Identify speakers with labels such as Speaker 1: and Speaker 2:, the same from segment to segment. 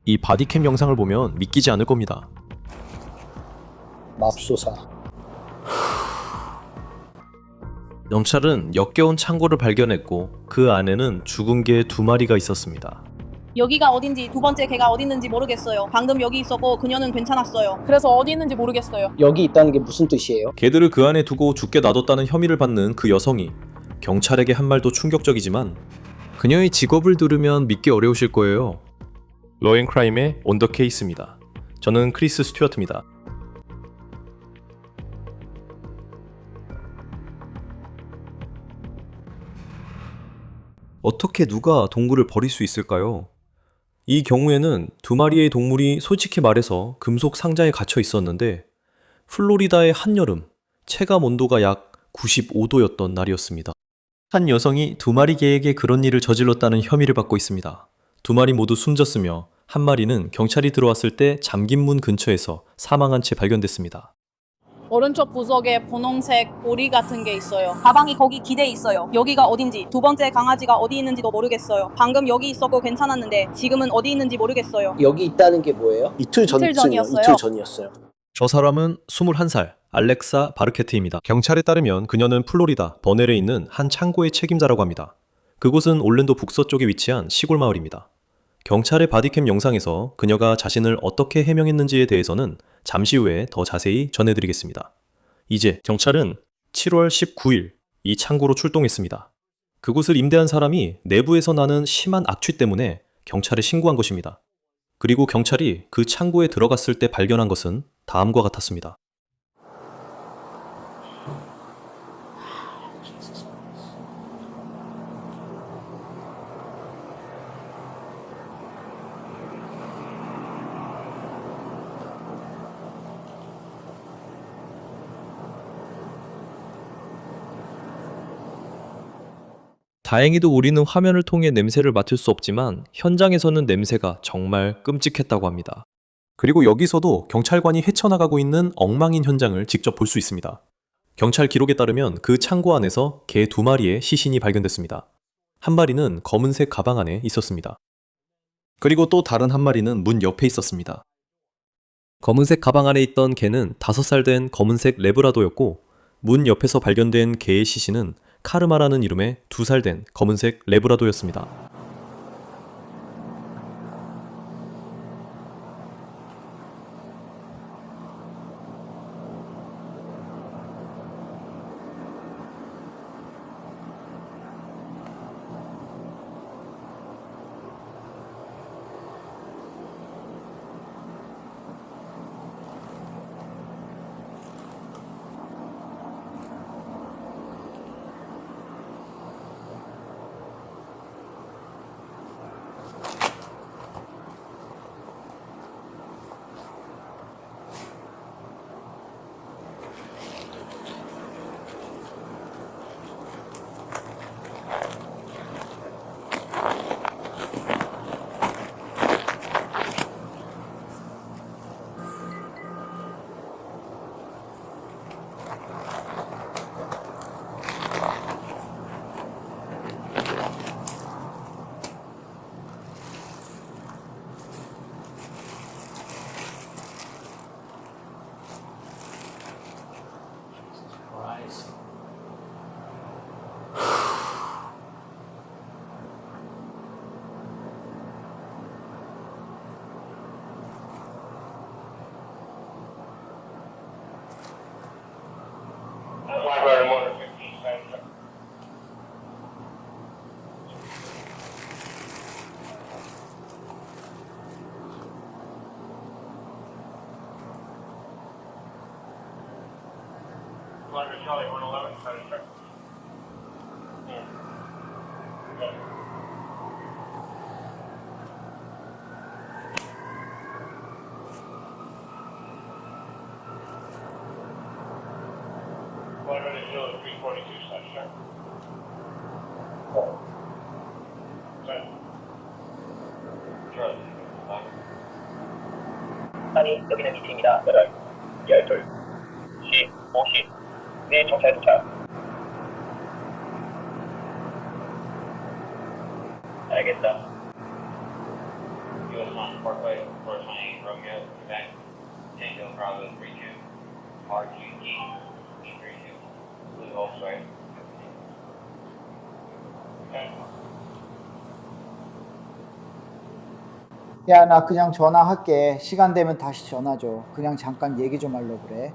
Speaker 1: 이 바디캠 영상을 보면 믿기지 않을 겁니다.
Speaker 2: 맙소사.
Speaker 1: 경찰은 역겨운 창고를 발견했고 그 안에는 죽은 개 2마리가 있었습니다.
Speaker 3: 여기가 어딘지 두 번째 개가 어디 있는지 모르겠어요. 방금 여기 있었고 그녀는 괜찮았어요.
Speaker 4: 그래서 어디 있는지 모르겠어요.
Speaker 2: 여기 있다는 게 무슨 뜻이에요?
Speaker 1: 개들을 그 안에 두고 죽게 놔뒀다는 혐의를 받는 그 여성이 경찰에게 한 말도 충격적이지만 그녀의 직업을 들으면 믿기 어려우실 거예요. 러앤크라임의 온 더 케이스입니다. 저는 크리스 스튜어트입니다. 어떻게 누가 동물을 버릴 수 있을까요? 이 경우에는 2마리의 동물이 솔직히 말해서 금속 상자에 갇혀 있었는데 플로리다의 한여름, 체감 온도가 약 95도였던 날이었습니다. 한 여성이 2마리 개에게 그런 일을 저질렀다는 혐의를 받고 있습니다. 2마리 모두 숨졌으며 한 마리는 경찰이 들어왔을 때 잠긴 문 근처에서 사망한 채 발견됐습니다.
Speaker 3: 오른쪽 구석에 분홍색 오리 같은 게 있어요. 가방이 거기 기대 있어요. 여기가 어딘지 두 번째 강아지가 어디 있는지도 모르겠어요. 방금 여기 있었고 괜찮았는데 지금은 어디 있는지 모르겠어요.
Speaker 2: 여기 있다는 게 뭐예요? 이틀
Speaker 3: 전이었어요.
Speaker 2: 이틀 전이었어요.
Speaker 1: 저 사람은 21살 알렉사 바르케트입니다. 경찰에 따르면 그녀는 플로리다 버넬에 있는 한 창고의 책임자라고 합니다. 그곳은 올랜도 북서쪽에 위치한 시골 마을입니다. 경찰의 바디캠 영상에서 그녀가 자신을 어떻게 해명했는지에 대해서는 잠시 후에 더 자세히 전해드리겠습니다. 이제 경찰은 7월 19일 이 창고로 출동했습니다. 그곳을 임대한 사람이 내부에서 나는 심한 악취 때문에 경찰에 신고한 것입니다. 그리고 경찰이 그 창고에 들어갔을 때 발견한 것은 다음과 같았습니다. 다행히도 우리는 화면을 통해 냄새를 맡을 수 없지만 현장에서는 냄새가 정말 끔찍했다고 합니다. 그리고 여기서도 경찰관이 헤쳐나가고 있는 엉망인 현장을 직접 볼 수 있습니다. 경찰 기록에 따르면 그 창고 안에서 개 2마리의 시신이 발견됐습니다. 한 마리는 검은색 가방 안에 있었습니다. 그리고 또 다른 한 마리는 문 옆에 있었습니다. 검은색 가방 안에 있던 개는 5살 된 검은색 레브라도였고 문 옆에서 발견된 개의 시신은 카르마라는 이름의 2살 된 검은색 레브라도였습니다.
Speaker 5: 아니, 여기는 미팅입니다. 배달 12시 5시 네, 정찰 도착. 알겠다. 이거 Parkway, 420 Romeo, Quebec, Tango Bravo 32, RQG, E32, Blue Hole Strike. Okay.
Speaker 4: 야, 나 그냥 전화할게. 시간 되면 다시 전화 줘. 그냥 잠깐 얘기 좀 하려고 그래.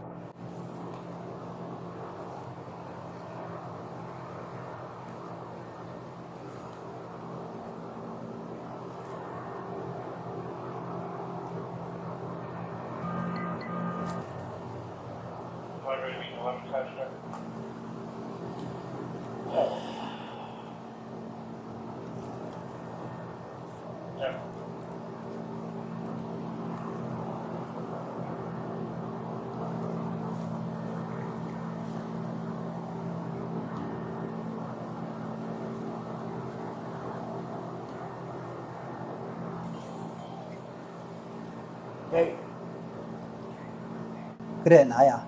Speaker 4: 그래, 나야.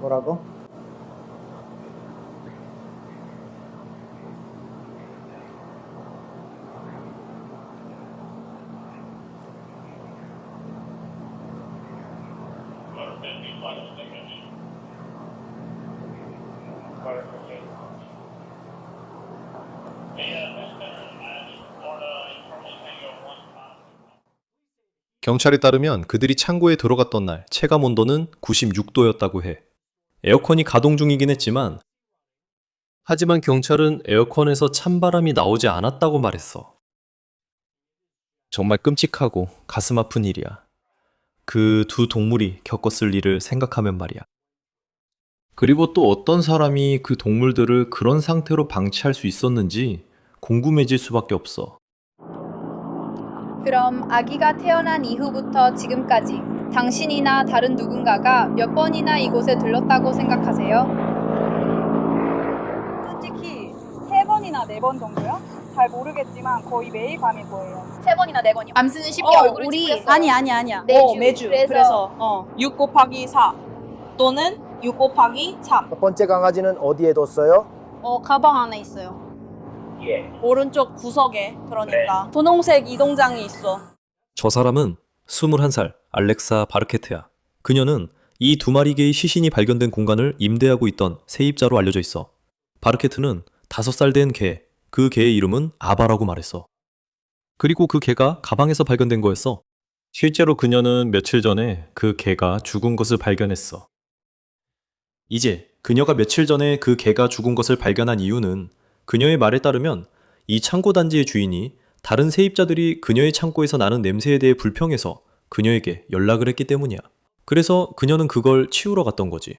Speaker 4: 뭐라고?
Speaker 1: 경찰에 따르면 그들이 창고에 들어갔던 날 체감 온도는 96도였다고 해. 에어컨이 가동 중이긴 했지만 하지만 경찰은 에어컨에서 찬바람이 나오지 않았다고 말했어. 정말 끔찍하고 가슴 아픈 일이야. 그 두 동물이 겪었을 일을 생각하면 말이야. 그리고 또 어떤 사람이 그 동물들을 그런 상태로 방치할 수 있었는지 궁금해질 수밖에 없어.
Speaker 6: 그럼 아기가 태어난 이후부터 지금까지 당신이나 다른 누군가가 몇 번이나 이곳에 들렀다고 생각하세요?
Speaker 3: 솔직히 3번이나 4번 정도요? 잘 모르겠지만 거의 매일 밤일 거예요.
Speaker 6: 3번이나 4번이요. 암스는 쉽게 얼굴을 찌푸렸어요.
Speaker 3: 아니야.
Speaker 6: 매주.
Speaker 3: 매주.
Speaker 6: 그래서
Speaker 3: 6 곱하기 4 또는 6 곱하기 3.
Speaker 2: 첫 번째 강아지는 어디에 뒀어요?
Speaker 3: 가방 안에 있어요.
Speaker 5: 예.
Speaker 3: 오른쪽 구석에 그러니까 분홍색 이동장이 있어.
Speaker 1: 저 사람은 21살 알렉사 바르케트야. 그녀는 이 두 마리 개의 시신이 발견된 공간을 임대하고 있던 세입자로 알려져 있어. 바르케트는 5살 된 개, 그 개의 이름은 아바라고 말했어. 그리고 그 개가 가방에서 발견된 거였어. 실제로 그녀는 며칠 전에 그 개가 죽은 것을 발견했어. 이제 그녀가 며칠 전에 그 개가 죽은 것을 발견한 이유는 그녀의 말에 따르면 이 창고 단지의 주인이 다른 세입자들이 그녀의 창고에서 나는 냄새에 대해 불평해서 그녀에게 연락을 했기 때문이야. 그래서 그녀는 그걸 치우러 갔던 거지.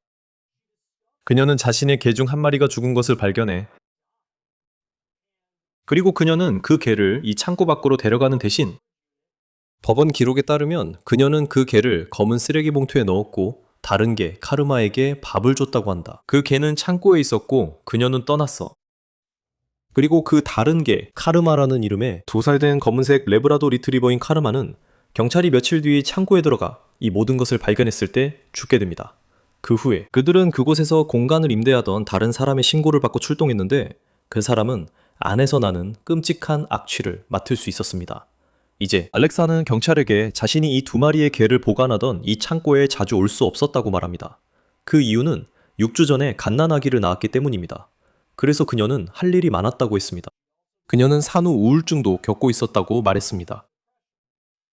Speaker 1: 그녀는 자신의 개 중 한 마리가 죽은 것을 발견해. 그리고 그녀는 그 개를 이 창고 밖으로 데려가는 대신 법원 기록에 따르면 그녀는 그 개를 검은 쓰레기 봉투에 넣었고 다른 개 카르마에게 밥을 줬다고 한다. 그 개는 창고에 있었고 그녀는 떠났어. 그리고 그 다른 개 카르마라는 이름의 2살 된 검은색 레브라도 리트리버인 카르마는 경찰이 며칠 뒤 창고에 들어가 이 모든 것을 발견했을 때 죽게 됩니다. 그 후에 그들은 그곳에서 공간을 임대하던 다른 사람의 신고를 받고 출동했는데 그 사람은 안에서 나는 끔찍한 악취를 맡을 수 있었습니다. 이제 알렉사는 경찰에게 자신이 이 2마리의 개를 보관하던 이 창고에 자주 올 수 없었다고 말합니다. 그 이유는 6주 전에 갓난아기를 낳았기 때문입니다. 그래서 그녀는 할 일이 많았다고 했습니다. 그녀는 산후 우울증도 겪고 있었다고 말했습니다.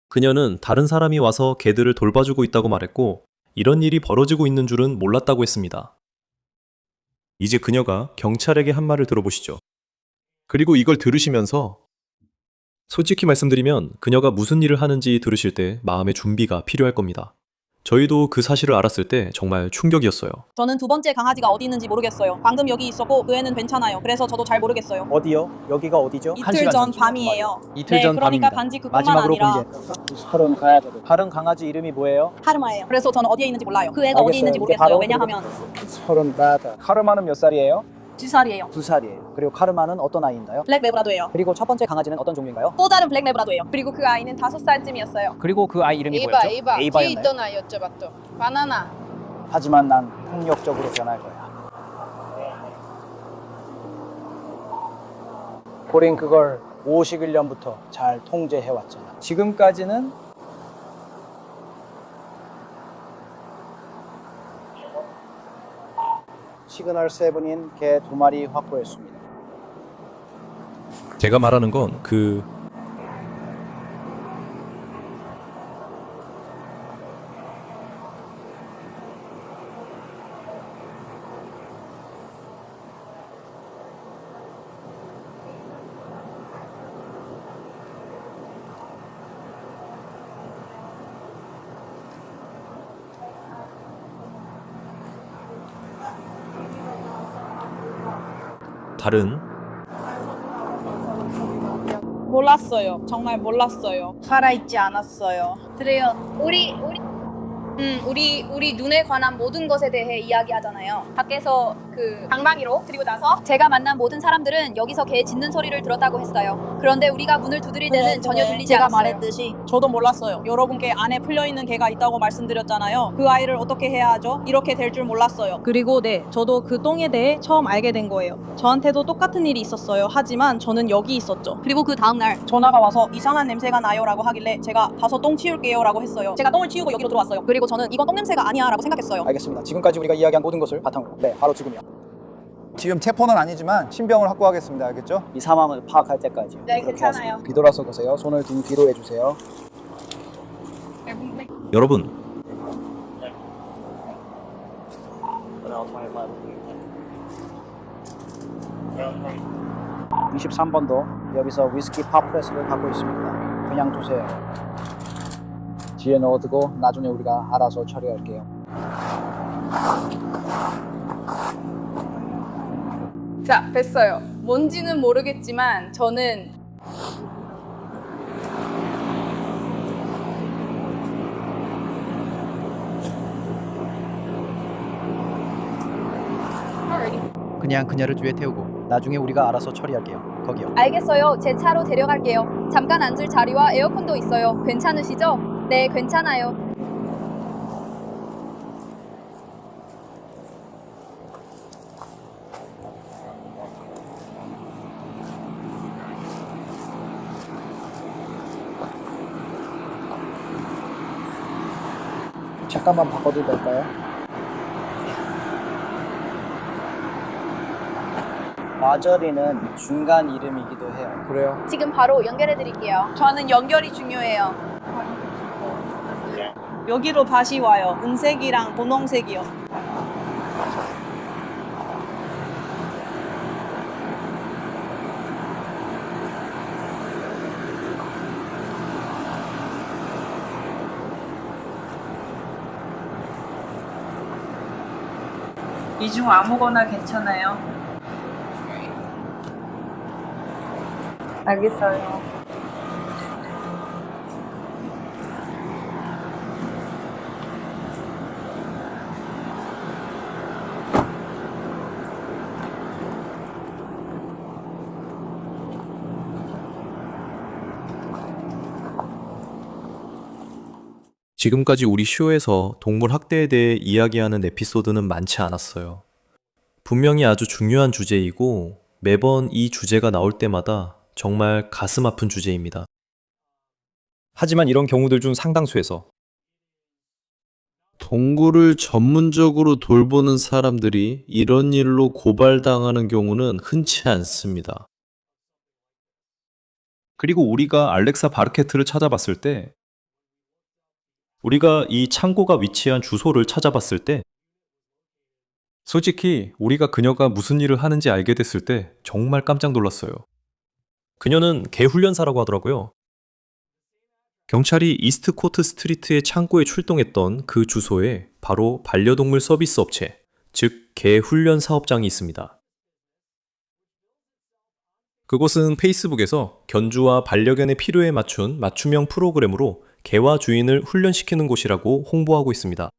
Speaker 1: 그녀는 다른 사람이 와서 개들을 돌봐주고 있다고 말했고 이런 일이 벌어지고 있는 줄은 몰랐다고 했습니다. 이제 그녀가 경찰에게 한 말을 들어보시죠. 그리고 이걸 들으시면서 솔직히 말씀드리면 그녀가 무슨 일을 하는지 들으실 때 마음의 준비가 필요할 겁니다. 저희도 그 사실을 알았을 때 정말 충격이었어요.
Speaker 3: 저는 2번째 강아지가 어디 있는지 모르겠어요. 방금 여기 있었고 그 애는 괜찮아요. 그래서 저도 잘 모르겠어요.
Speaker 2: 어디요? 여기가 어디죠?
Speaker 3: 이틀 전 밤이에요.
Speaker 2: 이틀
Speaker 3: 네,
Speaker 2: 전
Speaker 3: 그러니까
Speaker 2: 밤입니다.
Speaker 3: 단지 그뿐만
Speaker 2: 마지막으로
Speaker 3: 아니라
Speaker 2: 본 게. 다른 강아지 이름이 뭐예요?
Speaker 3: 카르마예요. 그래서 저는 어디에 있는지 몰라요. 그 애가 어디 있는지 모르겠어요. 왜냐하면
Speaker 2: 35. 카르마는 몇 살이에요?
Speaker 3: 2살이에요.
Speaker 2: 2살이에요. 그리고 카르마는 어떤 아이인가요?
Speaker 3: 블랙 레브라도예요.
Speaker 2: 그리고 첫 번째 강아지는 어떤 종류인가요?
Speaker 3: 또 다른 블랙 레브라도예요.
Speaker 6: 그리고 그 아이는 5살쯤이었어요.
Speaker 2: 그리고 그 아이 이름이
Speaker 7: 에바,
Speaker 2: 뭐였죠?
Speaker 7: 에바. 뒤에
Speaker 2: 에이바였나요?
Speaker 7: 있던 아이였죠, 맞죠? 바나나.
Speaker 2: 하지만 난 폭력적으로 변할 거야. 우린 그걸 51년부터 잘 통제해왔잖아. 지금까지는 시그널 7인 개 2마리 확보했습니다.
Speaker 1: 제가 말하는 건 다른
Speaker 3: 몰랐어요. 정말 몰랐어요. 살아있지 않았어요.
Speaker 6: 그래요. 우리 눈에 관한 모든 것에 대해 이야기하잖아요. 밖에서 그 방망이로 그리고 나서 제가 만난 모든 사람들은 여기서 개 짖는 소리를 들었다고 했어요. 그런데 우리가 문을 두드릴 때는 전혀 들리지
Speaker 3: 제가
Speaker 6: 않았어요.
Speaker 3: 말했듯이 저도 몰랐어요. 여러분께 안에 풀려있는 개가 있다고 말씀드렸잖아요. 그 아이를 어떻게 해야 하죠? 이렇게 될 줄 몰랐어요. 그리고 저도 그 똥에 대해 처음 알게 된 거예요. 저한테도 똑같은 일이 있었어요. 하지만 저는 여기 있었죠.
Speaker 6: 그리고 그 다음날
Speaker 3: 전화가 와서 이상한 냄새가 나요 라고 하길래 제가 가서 똥 치울게요 라고 했어요. 제가 똥을 치우고 여기로 들어왔어요. 그리고 저는 이건 똥 냄새가 아니야 라고 생각했어요.
Speaker 2: 알겠습니다. 지금까지 우리가 이야기한 모든 것을 바탕으로 바로 지금이요.
Speaker 7: 지금 체포는 아니지만 신병을 확보하겠습니다. 알겠죠?
Speaker 2: 이 상황을 파악할 때까지
Speaker 6: 네,
Speaker 2: 그렇게
Speaker 6: 괜찮아요.
Speaker 2: 하세요. 뒤돌아서 보세요. 손을 등 뒤로 해주세요.
Speaker 1: 여러분
Speaker 2: 23번도 여기서 위스키 팝프레스를 갖고 있습니다. 그냥 두세요. 뒤에 넣어두고 나중에 우리가 알아서 처리할게요.
Speaker 6: 자, 됐어요. 뭔지는 모르겠지만 저는
Speaker 8: 그냥 그녀를 뒤에 태우고
Speaker 2: 나중에 우리가 알아서 처리할게요. 거기요.
Speaker 6: 알겠어요. 제 차로 데려갈게요. 잠깐 앉을 자리와 에어컨도 있어요. 괜찮으시죠? 네, 괜찮아요.
Speaker 2: 잠깐만 바꿔도 될까요? 마저리는 중간 이름이기도 해요.
Speaker 7: 그래요.
Speaker 6: 지금 바로 연결해 드릴게요.
Speaker 3: 저는 연결이 중요해요. 여기로 다시 와요. 은색이랑 분홍색이요. 이 중 아무거나 괜찮아요. 알겠어요.
Speaker 1: 지금까지 우리 쇼에서 동물 학대에 대해 이야기하는 에피소드는 많지 않았어요. 분명히 아주 중요한 주제이고 매번 이 주제가 나올 때마다 정말 가슴 아픈 주제입니다. 하지만 이런 경우들 중 상당수에서
Speaker 9: 동물을 전문적으로 돌보는 사람들이 이런 일로 고발당하는 경우는 흔치 않습니다.
Speaker 1: 그리고 우리가 알렉사 바르케트를 찾아봤을 때 우리가 이 창고가 위치한 주소를 찾아봤을 때 솔직히 우리가 그녀가 무슨 일을 하는지 알게 됐을 때 정말 깜짝 놀랐어요. 그녀는 개 훈련사라고 하더라고요. 경찰이 이스트 코트 스트리트의 창고에 출동했던 그 주소에 바로 반려동물 서비스 업체, 즉 개 훈련 사업장이 있습니다. 그곳은 페이스북에서 견주와 반려견의 필요에 맞춘 맞춤형 프로그램으로 개와 주인을 훈련시키는 곳이라고 홍보하고 있습니다.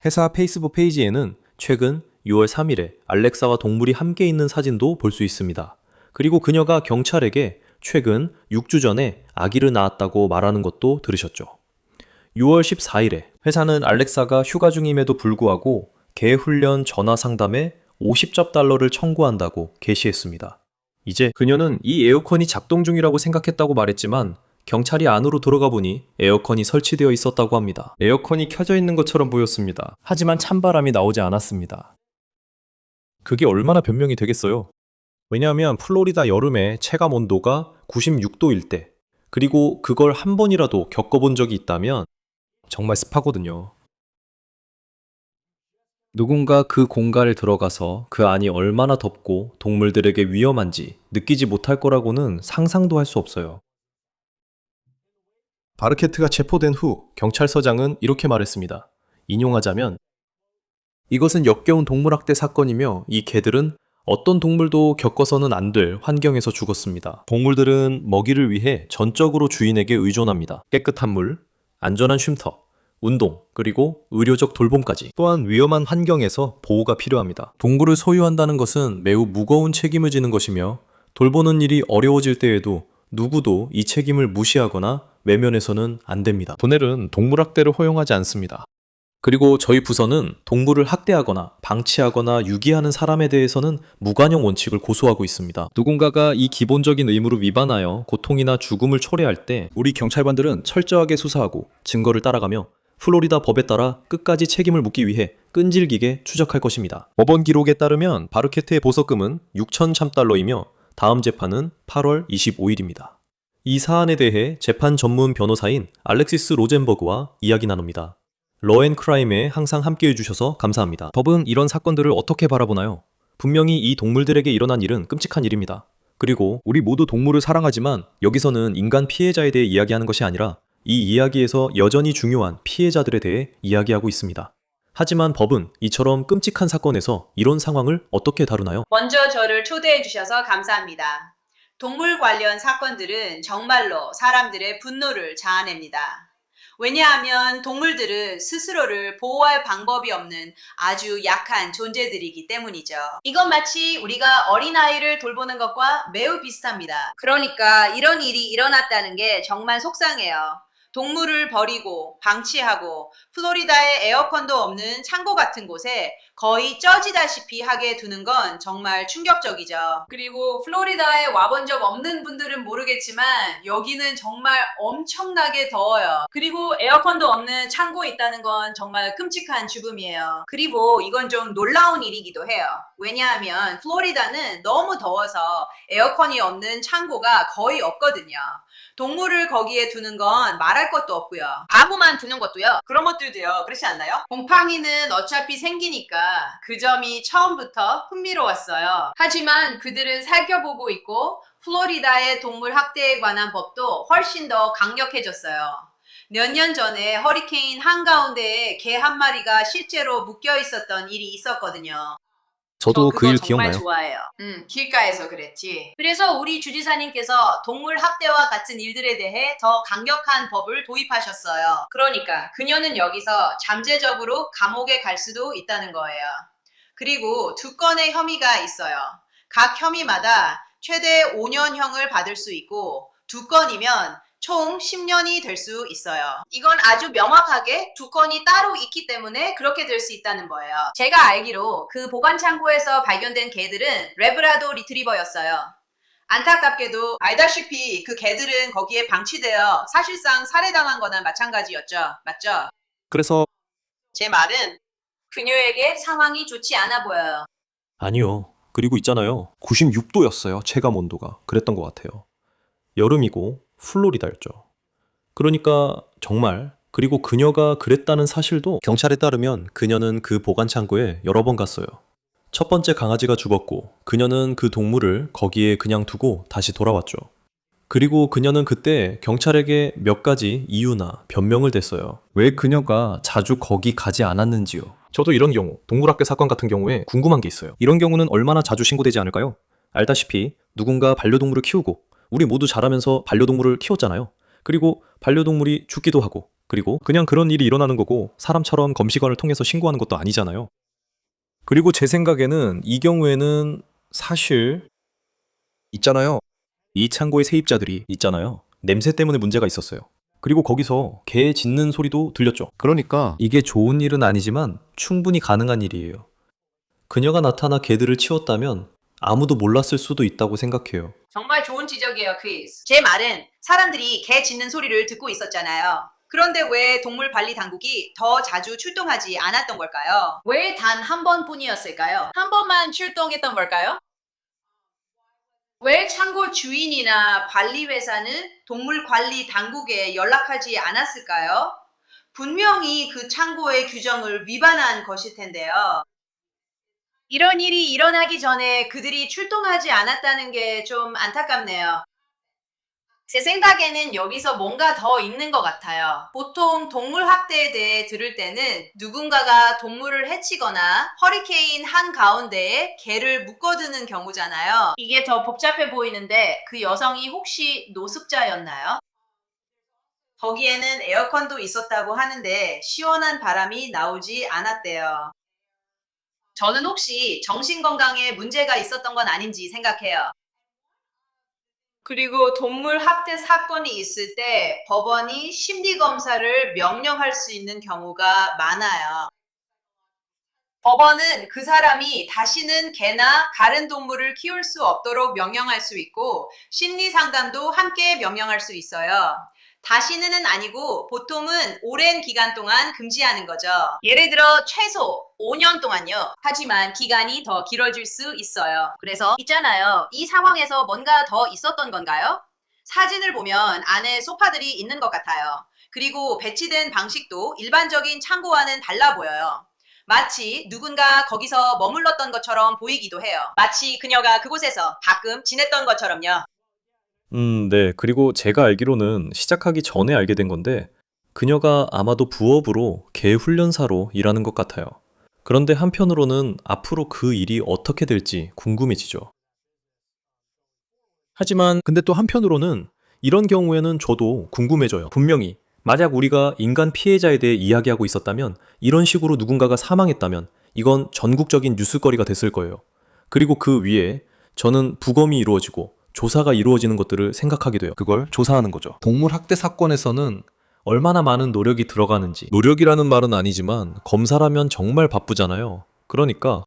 Speaker 1: 회사 페이스북 페이지에는 최근 6월 3일에 알렉사와 동물이 함께 있는 사진도 볼 수 있습니다. 그리고 그녀가 경찰에게 최근 6주 전에 아기를 낳았다고 말하는 것도 들으셨죠. 6월 14일에 회사는 알렉사가 휴가 중임에도 불구하고 개 훈련 전화 상담에 $50를 청구한다고 게시했습니다. 이제 그녀는 이 에어컨이 작동 중이라고 생각했다고 말했지만 경찰이 안으로 들어가 보니 에어컨이 설치되어 있었다고 합니다. 에어컨이 켜져 있는 것처럼 보였습니다. 하지만 찬바람이 나오지 않았습니다. 그게 얼마나 변명이 되겠어요? 왜냐하면 플로리다 여름에 체감 온도가 96도일 때, 그리고 그걸 한 번이라도 겪어본 적이 있다면 정말 습하거든요. 누군가 그 공간을 들어가서 그 안이 얼마나 덥고 동물들에게 위험한지 느끼지 못할 거라고는 상상도 할 수 없어요. 바르케트가 체포된 후 경찰서장은 이렇게 말했습니다. 인용하자면 이것은 역겨운 동물학대 사건이며 이 개들은 어떤 동물도 겪어서는 안 될 환경에서 죽었습니다. 동물들은 먹이를 위해 전적으로 주인에게 의존합니다. 깨끗한 물, 안전한 쉼터, 운동, 그리고 의료적 돌봄까지. 또한 위험한 환경에서 보호가 필요합니다. 동물을 소유한다는 것은 매우 무거운 책임을 지는 것이며 돌보는 일이 어려워질 때에도 누구도 이 책임을 무시하거나 외면해서는 안 됩니다. 도넬은 동물학대를 허용하지 않습니다. 그리고 저희 부서는 동물을 학대하거나 방치하거나 유기하는 사람에 대해서는 무관용 원칙을 고수하고 있습니다. 누군가가 이 기본적인 의무를 위반하여 고통이나 죽음을 초래할 때 우리 경찰관들은 철저하게 수사하고 증거를 따라가며 플로리다 법에 따라 끝까지 책임을 묻기 위해 끈질기게 추적할 것입니다. 법원 기록에 따르면 바르케트의 보석금은 6,003달러이며 다음 재판은 8월 25일입니다. 이 사안에 대해 재판 전문 변호사인 알렉시스 로젠버그와 이야기 나눕니다. 러앤크라임에 항상 함께해 주셔서 감사합니다. 법은 이런 사건들을 어떻게 바라보나요? 분명히 이 동물들에게 일어난 일은 끔찍한 일입니다. 그리고 우리 모두 동물을 사랑하지만 여기서는 인간 피해자에 대해 이야기하는 것이 아니라 이 이야기에서 여전히 중요한 피해자들에 대해 이야기하고 있습니다. 하지만 법은 이처럼 끔찍한 사건에서 이런 상황을 어떻게 다루나요?
Speaker 10: 먼저 저를 초대해 주셔서 감사합니다. 동물 관련 사건들은 정말로 사람들의 분노를 자아냅니다. 왜냐하면 동물들은 스스로를 보호할 방법이 없는 아주 약한 존재들이기 때문이죠. 이건 마치 우리가 어린아이를 돌보는 것과 매우 비슷합니다. 그러니까 이런 일이 일어났다는 게 정말 속상해요. 동물을 버리고 방치하고 플로리다에 에어컨도 없는 창고 같은 곳에 거의 쪄지다시피 하게 두는 건 정말 충격적이죠. 그리고 플로리다에 와본 적 없는 분들은 모르겠지만 여기는 정말 엄청나게 더워요. 그리고 에어컨도 없는 창고에 있다는 건 정말 끔찍한 죽음이에요. 그리고 이건 좀 놀라운 일이기도 해요. 왜냐하면 플로리다는 너무 더워서 에어컨이 없는 창고가 거의 없거든요. 동물을 거기에 두는 건 말할 것도 없고요. 아무만 두는 것도요. 그런 것들도요. 그렇지 않나요? 곰팡이는 어차피 생기니까 그 점이 처음부터 흥미로웠어요. 하지만 그들은 살펴보고 있고 플로리다의 동물 학대에 관한 법도 훨씬 더 강력해졌어요. 몇 년 전에 허리케인 한가운데에 개 한 마리가 실제로 묶여 있었던 일이 있었거든요.
Speaker 1: 저도 그 일
Speaker 10: 정말
Speaker 1: 기억나요.
Speaker 10: 좋아해요. 길가에서 그랬지. 그래서 우리 주지사님께서 동물 학대와 같은 일들에 대해 더 강력한 법을 도입하셨어요. 그러니까 그녀는 여기서 잠재적으로 감옥에 갈 수도 있다는 거예요. 그리고 2건의 혐의가 있어요. 각 혐의마다 최대 5년형을 받을 수 있고 2건이면 총 10년이 될 수 있어요. 이건 아주 명확하게 2건이 따로 있기 때문에 그렇게 될 수 있다는 거예요. 제가 알기로 그 보관 창고에서 발견된 개들은 레브라도 리트리버였어요. 안타깝게도 알다시피 그 개들은 거기에 방치되어 사실상 살해당한 거나 마찬가지였죠. 맞죠?
Speaker 1: 그래서
Speaker 10: 제 말은 그녀에게 상황이 좋지 않아 보여요.
Speaker 1: 아니요. 그리고 있잖아요. 96도였어요. 체감 온도가. 그랬던 것 같아요. 여름이고 플로리다였죠. 그러니까 정말 그리고 그녀가 그랬다는 사실도 경찰에 따르면 그녀는 그 보관 창고에 여러 번 갔어요. 첫 번째 강아지가 죽었고 그녀는 그 동물을 거기에 그냥 두고 다시 돌아왔죠. 그리고 그녀는 그때 경찰에게 몇 가지 이유나 변명을 댔어요. 왜 그녀가 자주 거기 가지 않았는지요. 저도 이런 경우, 동물학대 사건 같은 경우에 궁금한 게 있어요. 이런 경우는 얼마나 자주 신고되지 않을까요? 알다시피 누군가 반려동물을 키우고 우리 모두 자라면서 반려동물을 키웠잖아요. 그리고 반려동물이 죽기도 하고 그리고 그냥 그런 일이 일어나는 거고 사람처럼 검시관을 통해서 신고하는 것도 아니잖아요. 그리고 제 생각에는 이 경우에는 사실 있잖아요. 이 창고의 세입자들이 있잖아요. 냄새 때문에 문제가 있었어요. 그리고 거기서 개 짖는 소리도 들렸죠. 그러니까 이게 좋은 일은 아니지만 충분히 가능한 일이에요. 그녀가 나타나 개들을 치웠다면 아무도 몰랐을 수도 있다고 생각해요.
Speaker 10: 정말 좋은 지적이에요, 크리스. 제 말은 사람들이 개 짖는 소리를 듣고 있었잖아요. 그런데 왜 동물 관리 당국이 더 자주 출동하지 않았던 걸까요? 왜 단 한 번뿐이었을까요? 한 번만 출동했던 걸까요? 왜 창고 주인이나 관리회사는 동물 관리 당국에 연락하지 않았을까요? 분명히 그 창고의 규정을 위반한 것일 텐데요. 이런 일이 일어나기 전에 그들이 출동하지 않았다는 게 좀 안타깝네요. 제 생각에는 여기서 뭔가 더 있는 것 같아요. 보통 동물 학대에 대해 들을 때는 누군가가 동물을 해치거나 허리케인 한가운데에 개를 묶어두는 경우잖아요. 이게 더 복잡해 보이는데 그 여성이 혹시 노숙자였나요? 거기에는 에어컨도 있었다고 하는데 시원한 바람이 나오지 않았대요. 저는 혹시 정신건강에 문제가 있었던 건 아닌지 생각해요. 그리고 동물 학대 사건이 있을 때 법원이 심리검사를 명령할 수 있는 경우가 많아요. 법원은 그 사람이 다시는 개나 다른 동물을 키울 수 없도록 명령할 수 있고 심리상담도 함께 명령할 수 있어요. 다시는 아니고 보통은 오랜 기간 동안 금지하는 거죠. 예를 들어 최소 5년 동안요. 하지만 기간이 더 길어질 수 있어요. 그래서 있잖아요. 이 상황에서 뭔가 더 있었던 건가요? 사진을 보면 안에 소파들이 있는 것 같아요. 그리고 배치된 방식도 일반적인 창고와는 달라 보여요. 마치 누군가 거기서 머물렀던 것처럼 보이기도 해요. 마치 그녀가 그곳에서 가끔 지냈던 것처럼요.
Speaker 1: 네. 그리고 제가 알기로는 시작하기 전에 알게 된 건데, 그녀가 아마도 부업으로 개 훈련사로 일하는 것 같아요. 그런데 한편으로는 앞으로 그 일이 어떻게 될지 궁금해지죠. 하지만 근데 또 한편으로는 이런 경우에는 저도 궁금해져요. 분명히 만약 우리가 인간 피해자에 대해 이야기하고 있었다면, 이런 식으로 누군가가 사망했다면 이건 전국적인 뉴스거리가 됐을 거예요. 그리고 그 위에 저는 부검이 이루어지고 조사가 이루어지는 것들을 생각하게 돼요. 그걸 조사하는 거죠. 동물 학대 사건에서는 얼마나 많은 노력이 들어가는지. 노력이라는 말은 아니지만 검사라면 정말 바쁘잖아요. 그러니까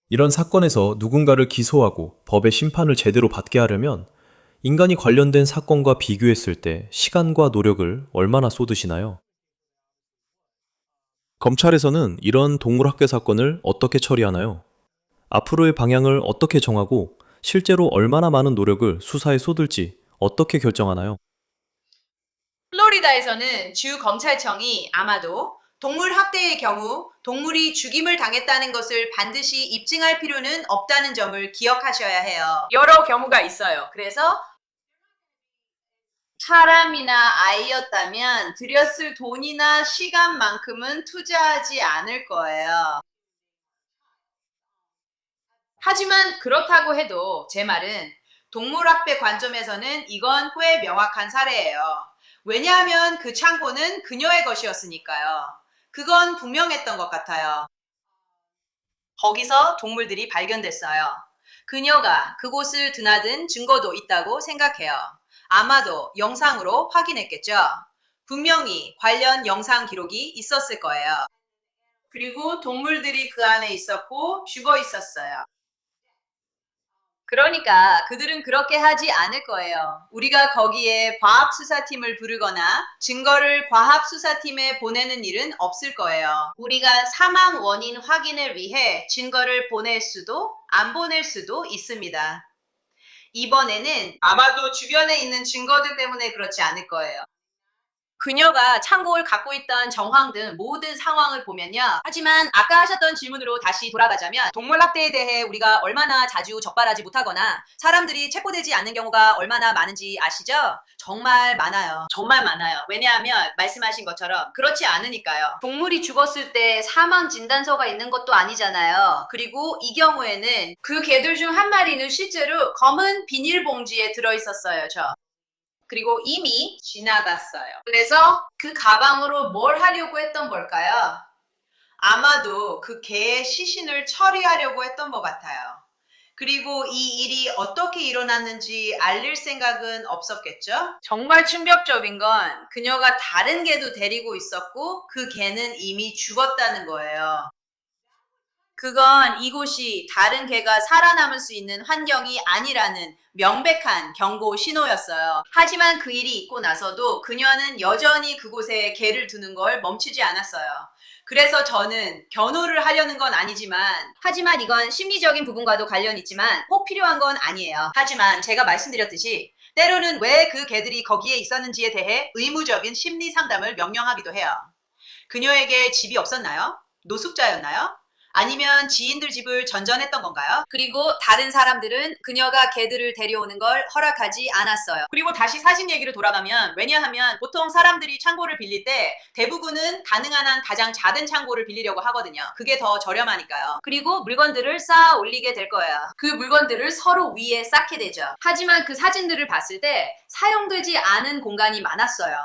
Speaker 1: 이런 사건에서 누군가를 기소하고 법의 심판을 제대로 받게 하려면 인간이 관련된 사건과 비교했을 때 시간과 노력을 얼마나 쏟으시나요? 검찰에서는 이런 동물 학대 사건을 어떻게 처리하나요? 앞으로의 방향을 어떻게 정하고 실제로 얼마나 많은 노력을 수사에 쏟을지 어떻게 결정하나요?
Speaker 10: 플로리다에서는 주 검찰청이 아마도 동물 학대의 경우 동물이 죽임을 당했다는 것을 반드시 입증할 필요는 없다는 점을 기억하셔야 해요. 여러 경우가 있어요. 그래서 사람이나 아이였다면 들였을 돈이나 시간만큼은 투자하지 않을 거예요. 하지만 그렇다고 해도 제 말은 동물학대 관점에서는 이건 꽤 명확한 사례예요. 왜냐하면 그 창고는 그녀의 것이었으니까요. 그건 분명했던 것 같아요. 거기서 동물들이 발견됐어요. 그녀가 그곳을 드나든 증거도 있다고 생각해요. 아마도 영상으로 확인했겠죠. 분명히 관련 영상 기록이 있었을 거예요. 그리고 동물들이 그 안에 있었고 죽어 있었어요. 그러니까 그들은 그렇게 하지 않을 거예요. 우리가 거기에 과학수사팀을 부르거나 증거를 과학수사팀에 보내는 일은 없을 거예요. 우리가 사망 원인 확인을 위해 증거를 보낼 수도 안 보낼 수도 있습니다. 이번에는 아마도 주변에 있는 증거들 때문에 그렇지 않을 거예요. 그녀가 창고를 갖고 있던 정황 등 모든 상황을 보면요. 하지만 아까 하셨던 질문으로 다시 돌아가자면 동물 학대에 대해 우리가 얼마나 자주 적발하지 못하거나 사람들이 체포되지 않는 경우가 얼마나 많은지 아시죠? 정말 많아요. 정말 많아요. 왜냐하면 말씀하신 것처럼 그렇지 않으니까요. 동물이 죽었을 때 사망 진단서가 있는 것도 아니잖아요. 그리고 이 경우에는 그 개들 중 한 마리는 실제로 검은 비닐봉지에 들어있었어요. 그리고 이미 지나갔어요. 그래서 그 가방으로 뭘 하려고 했던 걸까요? 아마도 그 개의 시신을 처리하려고 했던 것 같아요. 그리고 이 일이 어떻게 일어났는지 알릴 생각은 없었겠죠? 정말 충격적인 건 그녀가 다른 개도 데리고 있었고 그 개는 이미 죽었다는 거예요. 그건 이곳이 다른 개가 살아남을 수 있는 환경이 아니라는 명백한 경고 신호였어요. 하지만 그 일이 있고 나서도 그녀는 여전히 그곳에 개를 두는 걸 멈추지 않았어요. 그래서 저는 변호를 하려는 건 아니지만 하지만 이건 심리적인 부분과도 관련 있지만 꼭 필요한 건 아니에요. 하지만 제가 말씀드렸듯이 때로는 왜 그 개들이 거기에 있었는지에 대해 의무적인 심리 상담을 명령하기도 해요. 그녀에게 집이 없었나요? 노숙자였나요? 아니면 지인들 집을 전전했던 건가요? 그리고 다른 사람들은 그녀가 개들을 데려오는 걸 허락하지 않았어요. 그리고 다시 사신 얘기로 돌아가면 왜냐하면 보통 사람들이 창고를 빌릴 때 대부분은 가능한 한 가장 작은 창고를 빌리려고 하거든요. 그게 더 저렴하니까요. 그리고 물건들을 쌓아 올리게 될 거예요. 그 물건들을 서로 위에 쌓게 되죠. 하지만 그 사진들을 봤을 때 사용되지 않은 공간이 많았어요.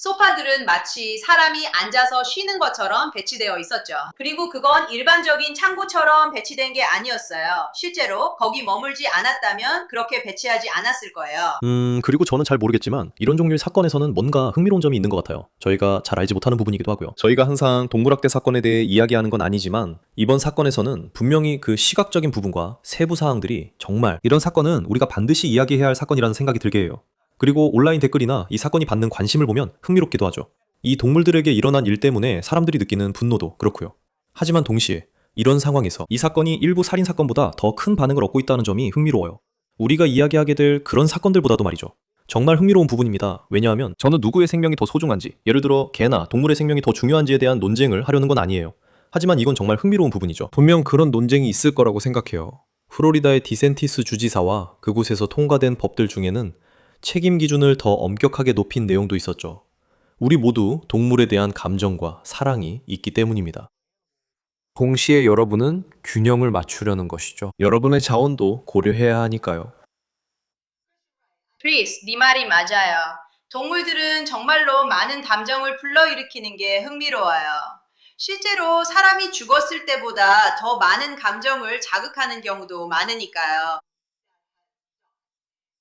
Speaker 10: 소파들은 마치 사람이 앉아서 쉬는 것처럼 배치되어 있었죠. 그리고 그건 일반적인 창고처럼 배치된 게 아니었어요. 실제로 거기 머물지 않았다면 그렇게 배치하지 않았을 거예요.
Speaker 1: 그리고 저는 잘 모르겠지만 이런 종류의 사건에서는 뭔가 흥미로운 점이 있는 것 같아요. 저희가 잘 알지 못하는 부분이기도 하고요. 저희가 항상 동물학대 사건에 대해 이야기하는 건 아니지만 이번 사건에서는 분명히 그 시각적인 부분과 세부 사항들이 정말 이런 사건은 우리가 반드시 이야기해야 할 사건이라는 생각이 들게 해요. 그리고 온라인 댓글이나 이 사건이 받는 관심을 보면 흥미롭기도 하죠. 이 동물들에게 일어난 일 때문에 사람들이 느끼는 분노도 그렇고요. 하지만 동시에 이런 상황에서 이 사건이 일부 살인사건보다 더 큰 반응을 얻고 있다는 점이 흥미로워요. 우리가 이야기하게 될 그런 사건들보다도 말이죠. 정말 흥미로운 부분입니다. 왜냐하면 저는 누구의 생명이 더 소중한지, 예를 들어 개나 동물의 생명이 더 중요한지에 대한 논쟁을 하려는 건 아니에요. 하지만 이건 정말 흥미로운 부분이죠. 분명 그런 논쟁이 있을 거라고 생각해요. 플로리다의 디센티스 주지사와 그곳에서 통과된 법들 중에는 책임 기준을 더 엄격하게 높인 내용도 있었죠. 우리 모두 동물에 대한 감정과 사랑이 있기 때문입니다. 동시에 여러분은 균형을 맞추려는 것이죠. 여러분의 자원도 고려해야 하니까요.
Speaker 10: 크리스, 네 말이 맞아요. 동물들은 정말로 많은 감정을 불러일으키는 게 흥미로워요. 실제로 사람이 죽었을 때보다 더 많은 감정을 자극하는 경우도 많으니까요.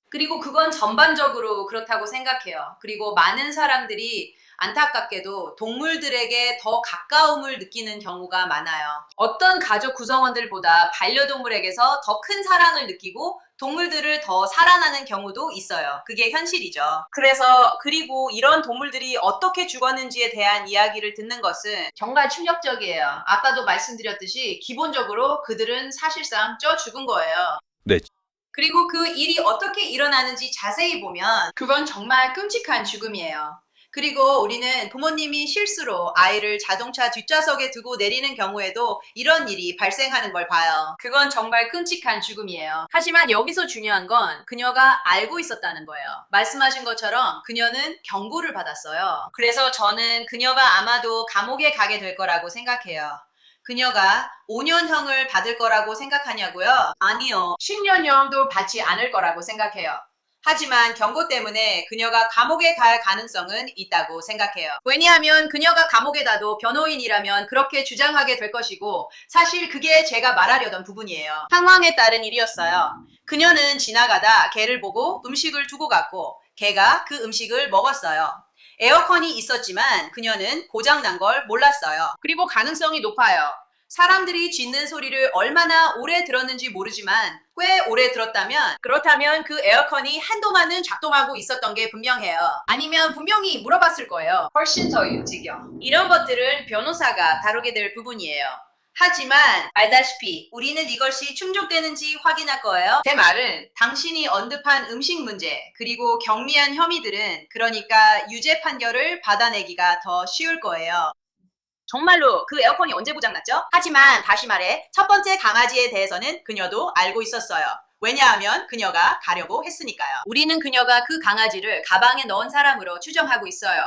Speaker 10: 그리고 그건 전반적으로 그렇다고 생각해요. 그리고 많은 사람들이 안타깝게도 동물들에게 더 가까움을 느끼는 경우가 많아요. 어떤 가족 구성원들보다 반려동물에게서 더 큰 사랑을 느끼고 동물들을 더 사랑하는 경우도 있어요. 그게 현실이죠. 그리고 이런 동물들이 어떻게 죽었는지에 대한 이야기를 듣는 것은 정말 충격적이에요. 아까도 말씀드렸듯이 기본적으로 그들은 사실상 쪄 죽은 거예요.
Speaker 1: 네.
Speaker 10: 그리고 그 일이 어떻게 일어나는지 자세히 보면 그건 정말 끔찍한 죽음이에요. 그리고 우리는 부모님이 실수로 아이를 자동차 뒷좌석에 두고 내리는 경우에도 이런 일이 발생하는 걸 봐요. 그건 정말 끔찍한 죽음이에요. 하지만 여기서 중요한 건 그녀가 알고 있었다는 거예요. 말씀하신 것처럼 그녀는 경고를 받았어요. 그래서 저는 그녀가 아마도 감옥에 가게 될 거라고 생각해요. 그녀가 5년형을 받을 거라고 생각하냐고요? 아니요. 10년형도 받지 않을 거라고 생각해요. 하지만 경고 때문에 그녀가 감옥에 갈 가능성은 있다고 생각해요. 왜냐하면 그녀가 감옥에 가도 변호인이라면 그렇게 주장하게 될 것이고 사실 그게 제가 말하려던 부분이에요. 상황에 따른 일이었어요. 그녀는 지나가다 개를 보고 음식을 두고 갔고 개가 그 음식을 먹었어요. 에어컨이 있었지만 그녀는 고장난 걸 몰랐어요. 그리고 가능성이 높아요. 사람들이 짖는 소리를 얼마나 오래 들었는지 모르지만 꽤 오래 들었다면 그렇다면 그 에어컨이 한동안은 작동하고 있었던 게 분명해요. 아니면 분명히 물어봤을 거예요. 훨씬 더 일찍이요. 이런 것들은 변호사가 다루게 될 부분이에요. 하지만 알다시피 우리는 이것이 충족되는지 확인할 거예요. 제 말은 당신이 언급한 음식 문제 그리고 경미한 혐의들은 그러니까 유죄 판결을 받아내기가 더 쉬울 거예요. 정말로 그 에어컨이 언제 고장났죠? 하지만 다시 말해 첫 번째 강아지에 대해서는 그녀도 알고 있었어요. 왜냐하면 그녀가 가려고 했으니까요. 우리는 그녀가 그 강아지를 가방에 넣은 사람으로 추정하고 있어요.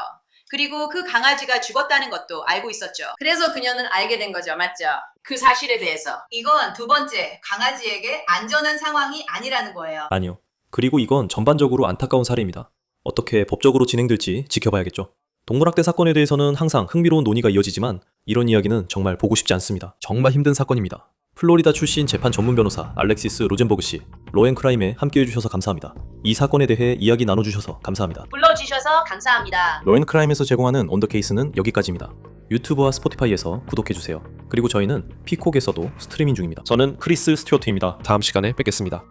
Speaker 10: 그리고 그 강아지가 죽었다는 것도 알고 있었죠. 그래서 그녀는 알게 된 거죠. 맞죠? 그 사실에 대해서. 이건 두 번째, 강아지에게 안전한 상황이 아니라는 거예요.
Speaker 1: 아니요. 그리고 이건 전반적으로 안타까운 사례입니다. 어떻게 법적으로 진행될지 지켜봐야겠죠. 동물학대 사건에 대해서는 항상 흥미로운 논의가 이어지지만 이런 이야기는 정말 보고 싶지 않습니다. 정말 힘든 사건입니다. 플로리다 출신 재판 전문 변호사 알렉시스 로젠버그 씨, 로앤크라임에 함께해 주셔서 감사합니다. 이 사건에 대해 이야기 나눠주셔서 감사합니다.
Speaker 10: 불러주셔서 감사합니다.
Speaker 1: 로앤크라임에서 제공하는 온더케이스는 여기까지입니다. 유튜브와 스포티파이에서 구독해주세요. 그리고 저희는 피콕에서도 스트리밍 중입니다. 저는 크리스 스튜어트입니다. 다음 시간에 뵙겠습니다.